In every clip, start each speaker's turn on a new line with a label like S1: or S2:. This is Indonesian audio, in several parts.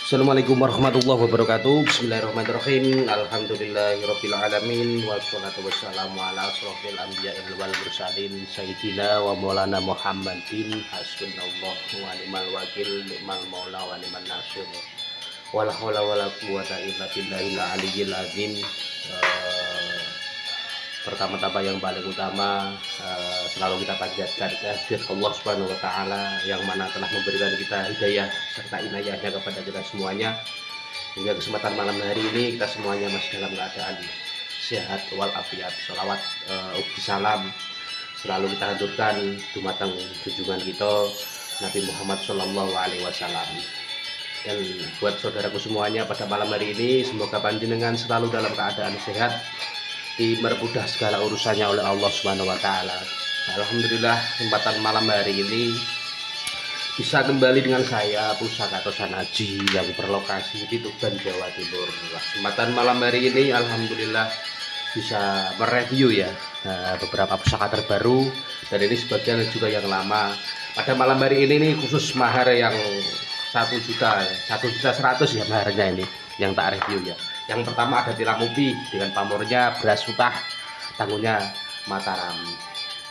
S1: Assalamualaikum warahmatullahi wabarakatuh. Bismillahirrahmanirrahim. Alhamdulillahirabbil alamin wassalatu wassalamu ala asrofil anbiya'i wal mursalin sayyidina wa maulana Muhammadin hasbunallahu wa ni'mal wakil ni'mal maula wa ni'man nasir. Wala haula wala quwata illa billahil aliyyil azim. Pertama-tama yang paling utama selalu kita panjatkan kehadirat Allah Subhanahu wa taala yang mana telah memberikan kita hidayah serta inayahnya kepada kita semuanya, hingga kesempatan malam hari ini kita semuanya masih dalam keadaan sehat walafiat. Sholawat ubi salam selalu kita haturkan dumateng junjungan kita Nabi Muhammad Shallallahu Alaihi Wasallam. Dan buat saudaraku semuanya pada malam hari ini, semoga panjenengan selalu dalam keadaan sehat, dipermudah segala urusannya oleh Allah Subhanahu wa taala. Alhamdulillah, kesempatan malam hari ini bisa kembali dengan saya Pusaka Tosan Haji yang berlokasi di Tuban, Jawa Timur. Kesempatan malam hari ini alhamdulillah bisa mereview ya beberapa pusaka terbaru, dan ini sebagian juga yang lama. Pada malam hari ini nih khusus mahar yang 1.100.000 ya maharnya ini yang tak review ya. Yang pertama ada tilam upi dengan pamornya beras utah, tanggungnya Mataram.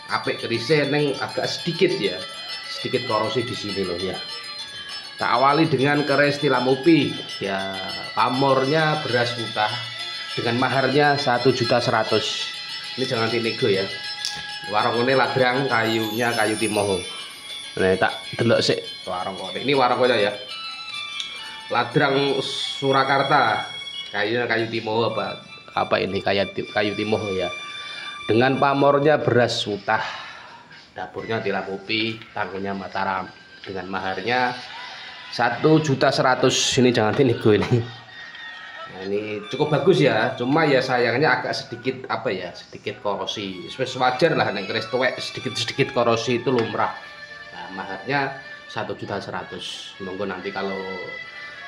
S1: Apik kerise neng agak sedikit ya, sedikit korosi di sini loh ya. Tak awali dengan keris tilam upi ya, pamornya beras utah dengan maharnya 1.100.000. Ini jangan dinego ya. Warung ini ladrang, kayunya kayu timoho. Nah tak delok sik warung kok. Ini warung kok ya. Ladrang Surakarta. Kayunya kayu timoho apa ini kayu timoho ya, dengan pamornya beras utah, dapurnya tilam upi, tanggungnya Mataram dengan maharnya 1.100.000. Ini jangan dinego ini. Nah, ini cukup bagus ya, cuma ya sayangnya agak sedikit apa ya, sedikit korosi. Wajar lah nek keris tuwek sedikit korosi itu lumrah. Nah, maharnya 1.100.000. Monggo nanti kalau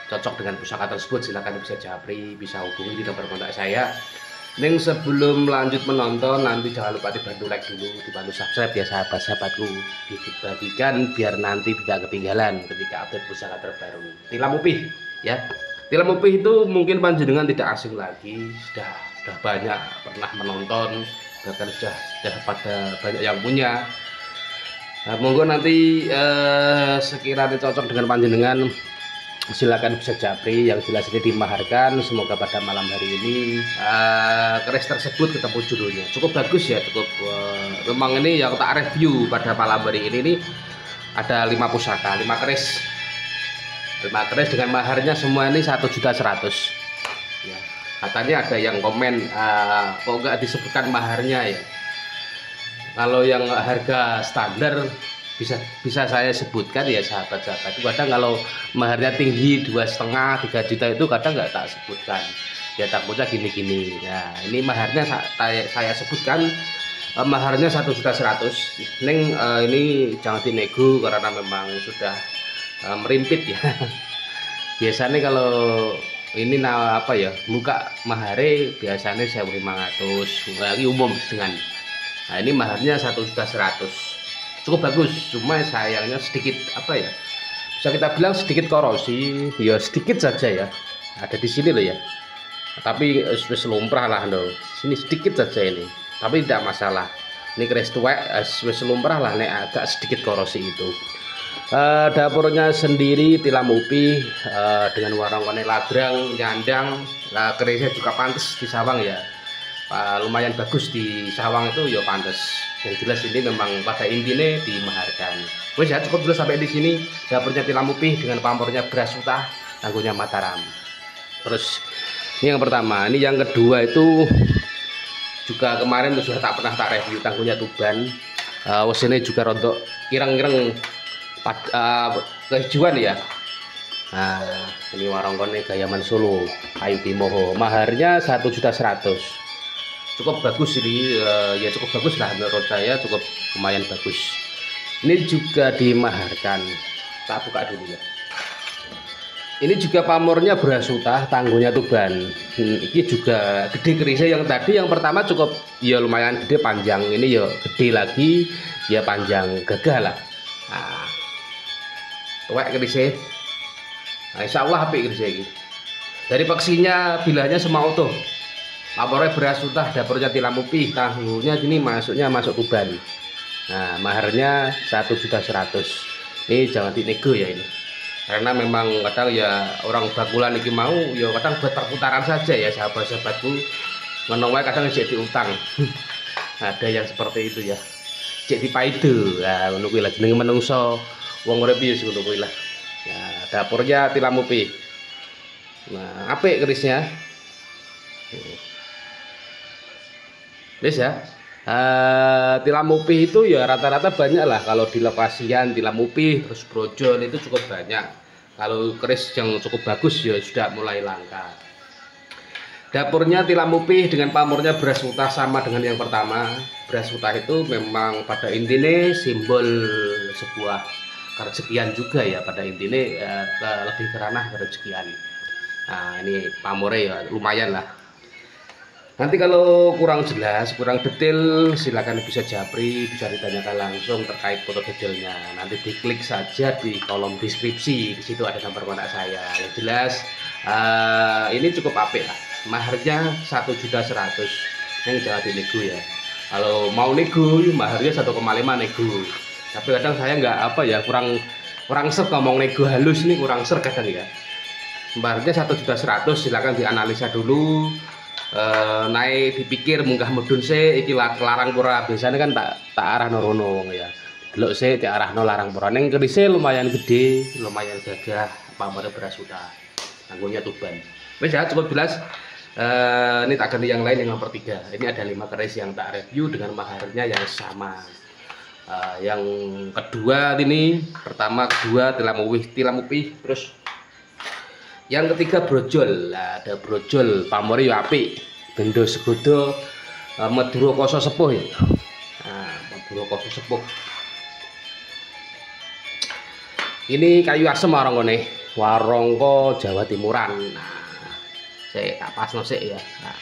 S1: cocok dengan pusaka tersebut silakan bisa japri, bisa hubungi di nomor kontak saya. Neng sebelum lanjut menonton, nanti jangan lupa dibantu like dulu, dibantu subscribe ya sahabat-sahabatku, dibagikan biar nanti tidak ketinggalan ketika update pusaka terbaru. Tilam upih ya, tilam upih itu mungkin panjenengan tidak asing lagi, sudah banyak pernah menonton, bahkan sudah pada banyak yang punya. Nah, monggo nanti sekiranya cocok dengan panjenengan silakan bisa japri, yang jelas ini dimaharkan. Semoga pada malam hari ini keris tersebut ketemu judulnya cukup bagus ya, cukup memang ini yang tak review pada malam hari ini nih, ada 5 pusaka, 5 keris dengan maharnya semua ini 1.100.000 ya. Katanya ada yang komen kok nggak disebutkan maharnya ya. Kalau yang harga standar bisa saya sebutkan ya sahabat-sahabat. Kadang kalau maharnya tinggi 2,5 3 juta itu kadang nggak tak sebutkan ya, takutnya gini-gini. Nah ini maharnya saya sebutkan, maharnya 1.100.000. Neng ini jangan dinego karena memang sudah merimpit ya. Biasanya kalau ini apa ya, buka mahare biasanya 1.500, lagi umum dengan. Nah ini maharnya 1.100.000. Cukup bagus, cuma sayangnya sedikit apa ya, bisa kita bilang sedikit korosi ya, sedikit saja ya, ada di sini loh ya, tapi wis lumrah lah loh, sini sedikit saja ini, tapi tidak masalah. Ini keris tuwek wis lumrah lah nek agak sedikit korosi itu. Dapurnya sendiri tilam upi dengan warna-warna ladrang nyandang. Kerisnya juga pantas di sawang ya, lumayan bagus di sawang itu ya, pantas. Yang jelas ini memang pada intinya dimaharkan. Wes ya, cukup dulu sampai di sini. Dapurnya tilam upi dengan pamornya beras utah, tanggungnya Mataram. Terus ini yang pertama. Ini yang kedua itu juga kemarin sudah tak pernah tak review, tanggungnya Tuban. Ini juga rontok ireng-ireng kehijauan ya. Nah ini warongkone Gayaman Solo, kayu timoho, maharnya 1.100.000. Cukup bagus ini ya, cukup bagus lah menurut saya, cukup lumayan bagus. Ini juga dimaharkan, tak buka dulu ya. Ini juga pamornya beras utah, tanggungnya Tuban. Ini juga gede kerisnya, yang tadi yang pertama cukup ya lumayan gede panjang, ini ya gede lagi ya, panjang gagah lah. Nah tuwek kerisnya Nah, insya Allah apik keris iki. Dari paksinya bilanya semua utuh. Lapornya beras utah, dapurnya tilam upih, tahunya ini masuk Tuban. Nah, maharnya 1.100.000. Ini jangan dinego ya ini. Karena memang kadang ya orang bakulan iki mau ya kadang buat perputaran saja ya sahabat-sahabatku. Menong wae kadang cek diutang. Ada yang seperti itu ya. Cek dipaido. Nah, ngono kuwi lah jenenge menungso wong urip ya ngono kuwi lah. Nah, dapurnya tilam upih. Nah, apik kerisnya. Wis ya. Tilam upih itu ya rata-rata banyak lah. Kalau di lokasian tilam upih terus brojol itu cukup banyak. Kalau keris yang cukup bagus ya sudah mulai langka. Dapurnya tilam upih dengan pamornya beras utah sama dengan yang pertama. Beras utah itu memang pada intinya simbol sebuah kerezekian juga ya, pada intinya lebih ke ranah kerezekian. Nah, ini pamornya ya lumayan lah. Nanti kalau kurang jelas, kurang detail, silakan bisa japri, bisa ditanyakan langsung terkait foto detailnya. Nanti diklik saja di kolom deskripsi, di situ ada nomor kontak saya. Yang jelas ini cukup apik lah. Maharnya 1.100.000. Yang jangan dinego ya. Kalau mau nego, maharnya 1,5 nego. Tapi kadang saya nggak kurang ser ngomong nego halus ini, kurang ser kadang ya. Maharnya 1.100.000, silakan dianalisa dulu. Naik dipikir munggah mudun se iki larang pura, biasanya kan tak arah norono ya, delok se tak arah no larang pura. Neng kerise lumayan gede, lumayan gagah, pamornya beras utah, tanggungnya Tuban. Wes ya, cukup jelas. Ini tak ganti yang lain, yang nomor 3. Ini ada 5 keris yang tak review dengan maharnya yang sama. Yang kedua ini, pertama kedua tilam upih, terus yang ketiga brojol. Nah, ada brojol pamore yo apik, bendo segodo Madura Koso Sepuh ya. Nah, Madura Koso Sepuh ini kayu asem warongko Jawa Timuran. Nah, saya tak pasno sik ya. Nah,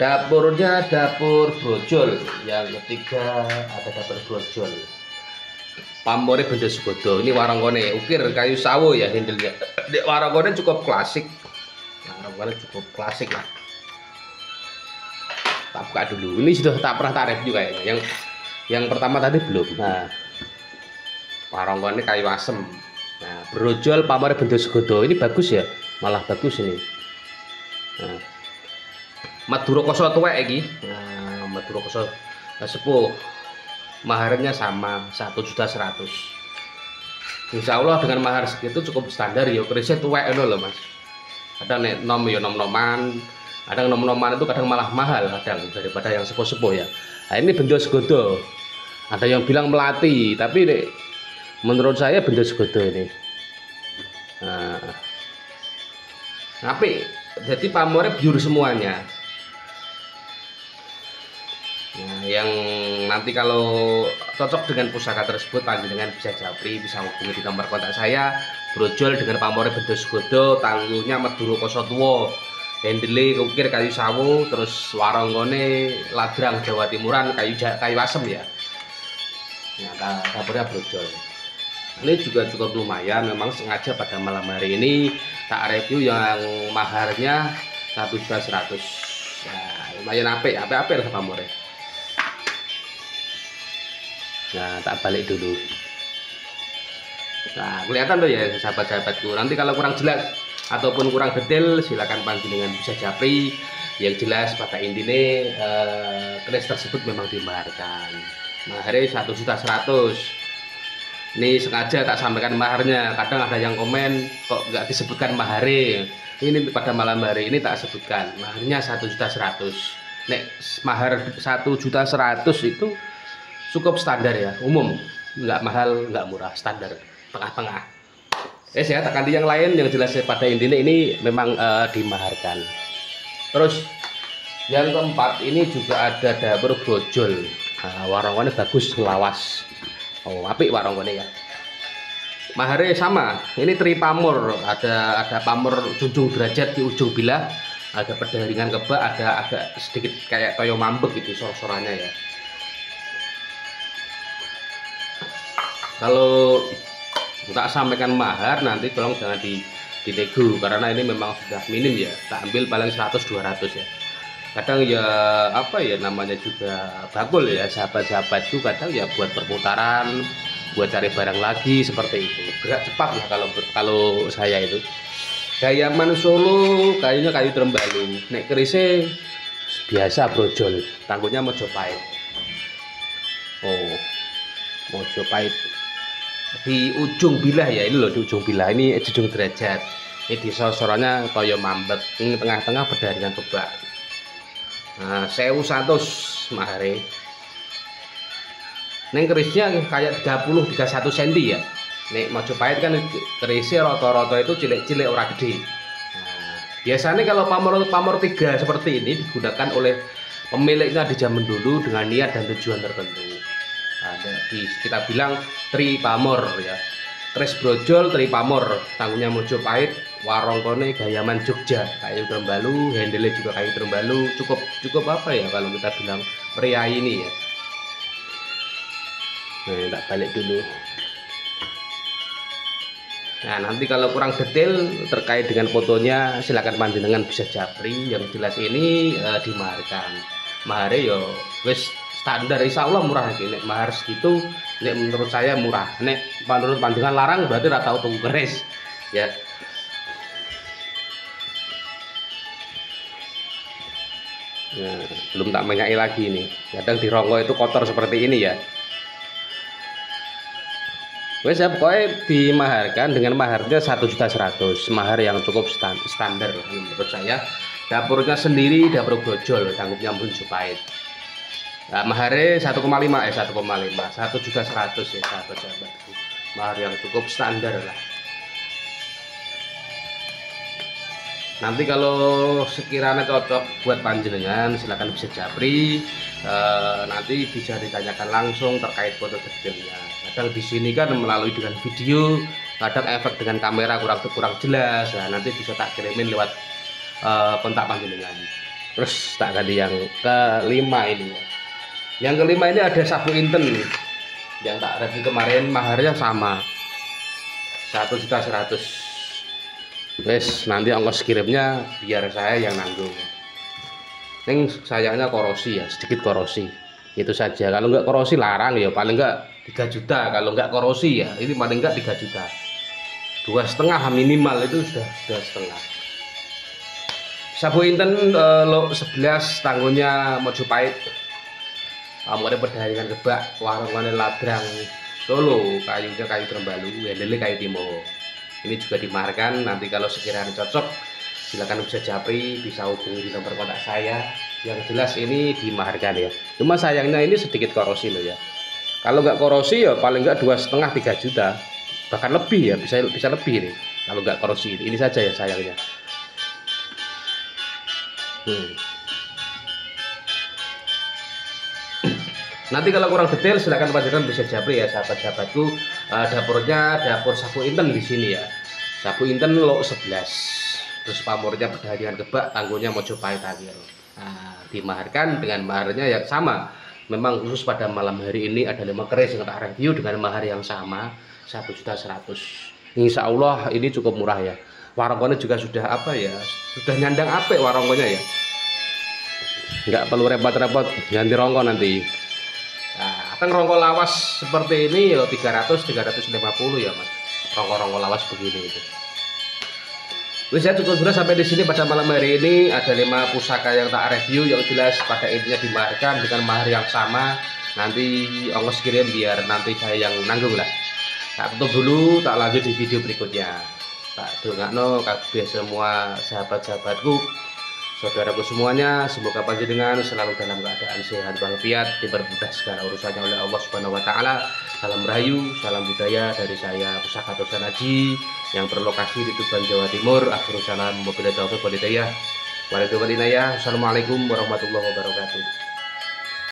S1: dapurnya dapur brojol. Yang ketiga ada dapur brojol pamore benda segodo. Ini warongkone ukir kayu sawo ya, handelnya. Dek warongkone cukup klasik. Warongkone cukup klasik lah. Tak buka dulu. Ini sudah tak pernah tak review kayaknya. Yang pertama tadi belum. Nah, warongkone kayu asem. Nah, brojol pamore benda segodo. Ini bagus ya. Malah bagus ini. Nah, Madura Koso tuwek iki. Nah, Madura Koso Sepuh. Maharnya sama 1.100.000. Insya Allah dengan mahar segitu cukup standar ya. Kerisnya tuwek loh mas. Kadang nek nom ya nom-noman, kadang nom-noman itu kadang malah mahal kadang daripada yang sepuh-sepuh ya. Nah, ini benda segodo. Ada yang bilang melati, tapi nek, menurut saya benda segodo ini. Nah, tapi jadi pamornya biur semuanya. Nah, yang nanti kalau cocok dengan pusaka tersebut, panjenengan bisa japri, bisa hubungi di nomor kontak saya. Brojol dengan pamore benda segodo, tangguhnya Madura Koso Tuwa, hendele ukir kayu sawo, terus warongkone ladrang Jawa Timuran kayu asem ya. Nah, dapurnya brojol. Ini juga cukup lumayan, memang sengaja pada malam hari ini tak review yang maharnya 1.100.000. Nah, lumayan apik lah pamore. Nah, tak balik dulu. Nah, kelihatan tuh ya sahabat-sahabatku. Nanti kalau kurang jelas ataupun kurang detail, silakan panjenengan bisa japri. Yang jelas pada intinya keris tersebut memang dimaharkan. Maharnya 1.100.000. Ini sengaja tak sampaikan maharnya. Kadang ada yang komen kok nggak disebutkan maharnya. Ini pada malam hari ini tak sebutkan. Maharnya 1.100.000. Nek mahar 1.100.000 itu cukup standar ya, umum, nggak mahal, nggak murah, standar, tengah-tengah. Ya, tak ganti yang lain. Yang jelas pada intinya ini memang dimaharkan. Terus yang keempat ini juga ada dapur brojol. Nah, warongkone bagus, lawas. Oh, apik warongkone ya. Maharnya sama. Ini tri pamor, ada pamor junjung derajat di ujung bilah, ada pendaringan kebak, ada agak sedikit kayak toyo mambek gitu sor-sorannya ya. Kalau tak sampaikan mahar, nanti tolong jangan dinego karena ini memang sudah minim ya, tak ambil paling 100-200 ya. Kadang ya apa ya namanya juga bakul ya, sahabat-sahabatku kadang ya buat perputaran, buat cari barang lagi seperti itu, gerak cepat lah kalau saya itu. Gayaman Solo kayunya kayu Trembalu, nek kerise biasa brojol, tanggungnya Mojopahit. Oh, Mojopahit di ujung bilah ya, ini loh di ujung bilah, ini ujung derajat, ini di sosorannya toyo mambet, ini tengah-tengah berdaringan kebak. Nah, 1100 mahare. Neng kerisnya kayak 30-31 cm ya. Nek Mojopahit kan kerisnya rata-rata itu cilik-cilik ora gede. Nah, biasanya kalau pamor 3 seperti ini digunakan oleh pemiliknya di zaman dulu dengan niat dan tujuan tertentu. Ada kita bilang tri pamor ya. Tris brojol tri pamor, tanggungnya Mojopahit, warongkone Gayaman Jogja, kayu Trembalu, handle juga kayu Trembalu, cukup apa ya kalau kita bilang pria ini ya. Nah, tak balik dulu. Nah, nanti kalau kurang detail terkait dengan fotonya silakan panjenengan bisa japri. Yang jelas ini dimaharkan. Mahare yo wis standar, insya Allah murah iki. Nek mahar segitu nek menurut saya murah. Nek menurut panjenengan larang berarti ora tau tuku keris ya. Nah, belum tak menyai lagi ini. Kadang di ronggo itu kotor seperti ini ya. Wes ya pokoknya dimaharkan dengan maharnya 1.100.000, mahar yang cukup standar menurut saya. Dapurnya sendiri dapur brojol, tanggungnya Mojopahit. Nah, maharnya 1,5 1,1.100.000 ya sahabat-sahabat. Mahar yang cukup standar lah. Nanti kalau sekiranya cocok buat panjenengan silahkan bisa japri. Nanti bisa ditanyakan langsung terkait foto detailnya. Kadang di sini kan melalui dengan video, kadang efek dengan kamera kurang jelas. Nah, nanti bisa tak kirimin lewat kontak panjenengan. Terus tak ganti yang kelima ini. Yang kelima ini ada sabu inten yang tak review kemarin, maharnya sama 1.100.000. Wes nanti ongkos kirimnya biar saya yang nanggung. Neng sayangnya korosi ya, sedikit korosi. Itu saja. Kalau nggak korosi larang ya paling nggak 3 juta. Kalau nggak korosi ya ini paling nggak 3 juta. 2,5 minimal itu sudah setengah. Sabu inten lo 11 tanggungnya Mojopahit. Amore berdaringan kebak, warungane Ladrang Solo, kayunya kayu Trembalu, handle kayu Timo. Ini juga dimaharkan. Nanti kalau sekiranya cocok silakan bisa japri, bisa hubungi di nomor kontak saya. Yang jelas ini dimaharkan ya. Cuma sayangnya ini sedikit korosi loh ya. Kalau nggak korosi ya paling nggak 2,5-3 juta, bahkan lebih ya, bisa lebih nih. Kalau nggak korosi ini saja ya sayangnya. Nanti kalau kurang detail silahkan panjenengan bisa japri ya sahabat-sahabatku. Dapurnya dapur sabu inten di sini ya. Sabu inten lo 11. Terus pamornya berdaringan kebak, tanggungnya Mojopahit akhir. Nah, dimaharkan dengan maharnya yang sama. Memang khusus pada malam hari ini ada 5 keris yang tak review dengan mahar yang sama 1.100.000. Insya Allah ini cukup murah ya. Warongkonya juga sudah apa ya? Sudah nyandang apik warongkonya ya. Nggak perlu repot-repot ganti rongko nanti. Nah, kan rongko lawas seperti ini ya 300-350 ya Mas. Rongko-rongko lawas begini itu. Wis ya cukup sudah sampai di sini pada malam hari ini. Ada 5 pusaka yang tak review, yang jelas pada intinya dimaharkan dengan mahar yang sama. Nanti ongkos kirim biar nanti saya yang nanggung lah. Tak tutup dulu, tak lanjut di video berikutnya. Tak dongakno kabeh semua sahabat-sahabatku, saudaraku semuanya, semoga panjenengan selalu dalam keadaan sehat walafiat, dipermudah segala urusannya oleh Allah Subhanahu wa taala. Salam rahayu, salam budaya dari saya Pusaka Tosan Haji yang berlokasi di Tuban, Jawa Timur. Akhirul salam, wabillahi taufiq wal hidayah. Assalamualaikum warahmatullahi wabarakatuh.